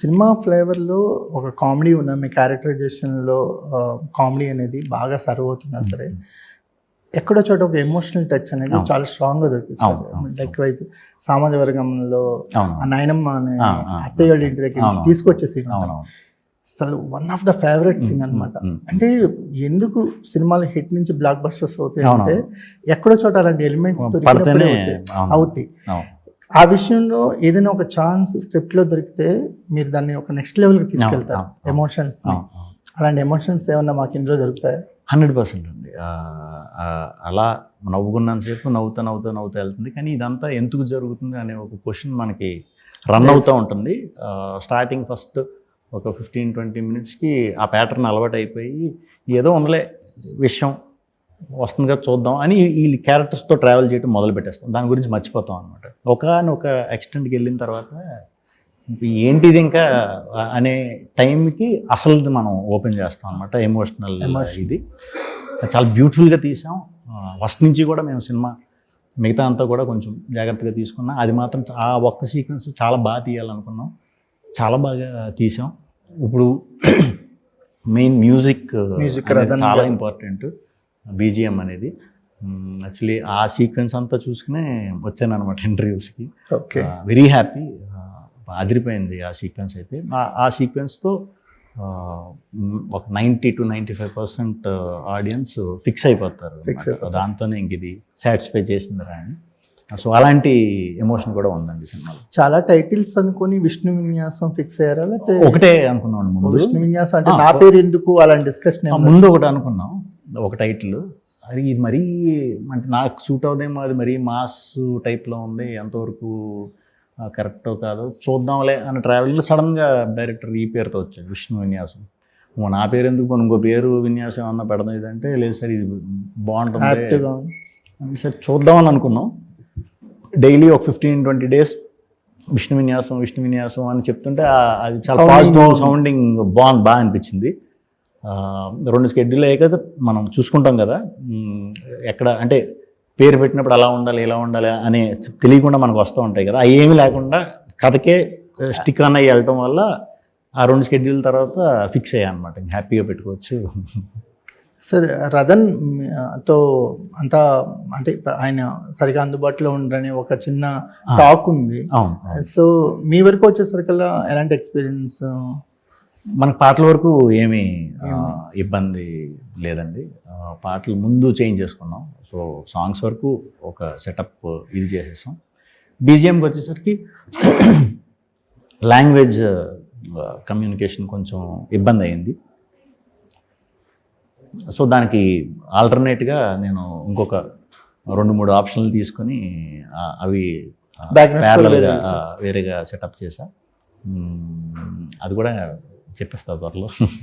Cinema ఫ్లేవర్‌లో ఒక comedy ఉన్న మీ క్యారెక్టరైజేషన్‌లో comedy అనేది బాగా సర్వ్ అవుతున్నా సరే, ఎక్కడో చోట ఒక ఎమోషనల్ టచ్ అనేది చాలా స్ట్రాంగ్‌గా దొరికిస్తుంది. లైక్ వైజ్ సామాజ వర్గంలో ఆ నాయనమ్మ అనే అత్తయ్య వాళ్ళ ఇంటి దగ్గర నుంచి తీసుకొచ్చే సీన్ అసలు one of the favourite scene అనమాట. అంటే ఎందుకు సినిమాలు హిట్ నుంచి బ్లాక్ బస్టర్స్ అవుతాయి అంటే ఎక్కడో చోట అలాంటి ఎలిమెంట్స్ అవుతాయి. ఆ విషయంలో ఏదైనా ఒక ఛాన్స్ స్క్రిప్ట్లో దొరికితే మీరు దాన్ని ఒక నెక్స్ట్ లెవెల్కి తీసుకెళ్తారు ఎమోషన్స్. అలాంటి ఎమోషన్స్ ఏమన్నా మాకు ఇందులో దొరుకుతాయి? 100% అండి. అలా నవ్వుకున్నంతసేపు నవ్వుతా వెళ్తుంది. కానీ ఇదంతా ఎందుకు జరుగుతుంది అనే ఒక క్వశ్చన్ మనకి రన్ అవుతూ ఉంటుంది. స్టార్టింగ్ ఫస్ట్ ఒక 15-20 మినిట్స్కి ఆ ప్యాటర్న్ అలవాటు అయిపోయి ఏదో ఉండలే విషయం వస్తుందిగా చూద్దాం అని ఈ క్యారెక్టర్స్తో ట్రావెల్ చేయడం మొదలు పెట్టేస్తాం. దాని గురించి మర్చిపోతాం అనమాట. ఒక ఎక్స్టెంట్కి వెళ్ళిన తర్వాత ఏంటిది ఇంకా అనే టైంకి అసలుది మనం ఓపెన్ చేస్తాం అనమాట. ఎమోషనల్ ఇది చాలా బ్యూటిఫుల్గా తీసాం. ఫస్ట్ నుంచి కూడా మేము సినిమా మిగతా అంతా కూడా కొంచెం జాగ్రత్తగా తీసుకున్నాం. అది మాత్రం ఆ ఒక్క సీక్వెన్స్ చాలా బాగా తీయాలనుకున్నాం. చాలా బాగా తీసాం. ఇప్పుడు మెయిన్ మ్యూజిక్ చాలా ఇంపార్టెంట్. బీజిఎం అనేది యాక్చువల్లీ ఆ సీక్వెన్స్ అంతా చూసుకునే వచ్చాను అనమాట ఇంటర్వ్యూస్కి. Very happy. అదిరిపోయింది ఆ సీక్వెన్స్ అయితే. ఆ సీక్వెన్స్తో ఒక 90-95% ఆడియన్స్ ఫిక్స్ అయిపోతారు. దాంతోనే ఇంక ఇది సాటిస్ఫై చేసిందిరా అని. సో అలాంటి ఎమోషన్ కూడా ఉందండి సినిమాలో. చాలా టైటిల్స్ అనుకుని విష్ణు విన్యాసం ఫిక్స్ అయ్యారా? లేకపోతే ఒకటే అనుకున్నాం ముందు. విష్ణు విన్యాసం అంటే నా పేరు ఎందుకు అలాంటి డిస్కషన్ ముందు ఒకటి అనుకున్నాం, ఒక టైటిల్. అది ఇది మరీ అంటే నాకు సూట్ అవుదేమో, అది మరీ మాస్ టైప్లో ఉంది, ఎంతవరకు కరెక్టో కాదో చూద్దాంలే అన్న ట్రావెలింగ్లో సడన్గా డైరెక్టర్ ఈ పేరుతో వచ్చాడు, విష్ణు విన్యాసం. నా పేరు ఎందుకు, ఇంకో పేరు విన్యాసం అన్న పెడదాం ఇదంటే, లేదు సార్ ఇది బాగుంటుంది సార్ చూద్దామని అనుకున్నాం. డైలీ ఒక 15-20 డేస్ విష్ణు విన్యాసం అని చెప్తుంటే అది చాలా పాజిటివ్ సౌండింగ్ బాగా అనిపించింది. 2 స్కెడ్యూల్ అయ్యాక మనం చూసుకుంటాం కదా, ఎక్కడ అంటే పేరు పెట్టినప్పుడు అలా ఉండాలి ఇలా ఉండాలి అని తెలియకుండా మనకు వస్తూ ఉంటాయి కదా. అవి ఏమీ లేకుండా కథకే స్టిక్ రన్ అయ్యి వెళ్ళటం వల్ల ఆ 2 స్కెడ్యూల్ తర్వాత ఫిక్స్ అయ్యా అనమాట. హ్యాపీగా పెట్టుకోవచ్చు. సార్ రతన్తో అంతా అంటే ఆయన సరిగా అందుబాటులో ఉండరని ఒక చిన్న టాక్ ఉంది. సో మీ వరకు వచ్చేసరికల్లా ఎలాంటి ఎక్స్పీరియన్స్? మనకు పాటల వరకు ఏమీ ఇబ్బంది లేదండి. పాటలు ముందు చేంజ్ చేసుకున్నాం. సో సాంగ్స్ వరకు ఒక సెటప్ ఇది చేసేసాం. బీజిఎంకి వచ్చేసరికి లాంగ్వేజ్ కమ్యూనికేషన్ కొంచెం ఇబ్బంది అయింది. సో దానికి ఆల్టర్నేట్గా నేను ఇంకొక 2-3 ఆప్షన్లు తీసుకొని అవి ప్యారలల్గా వేరేగా సెటప్ చేశా. అది కూడా చెప్పేస్తా త్వరలో.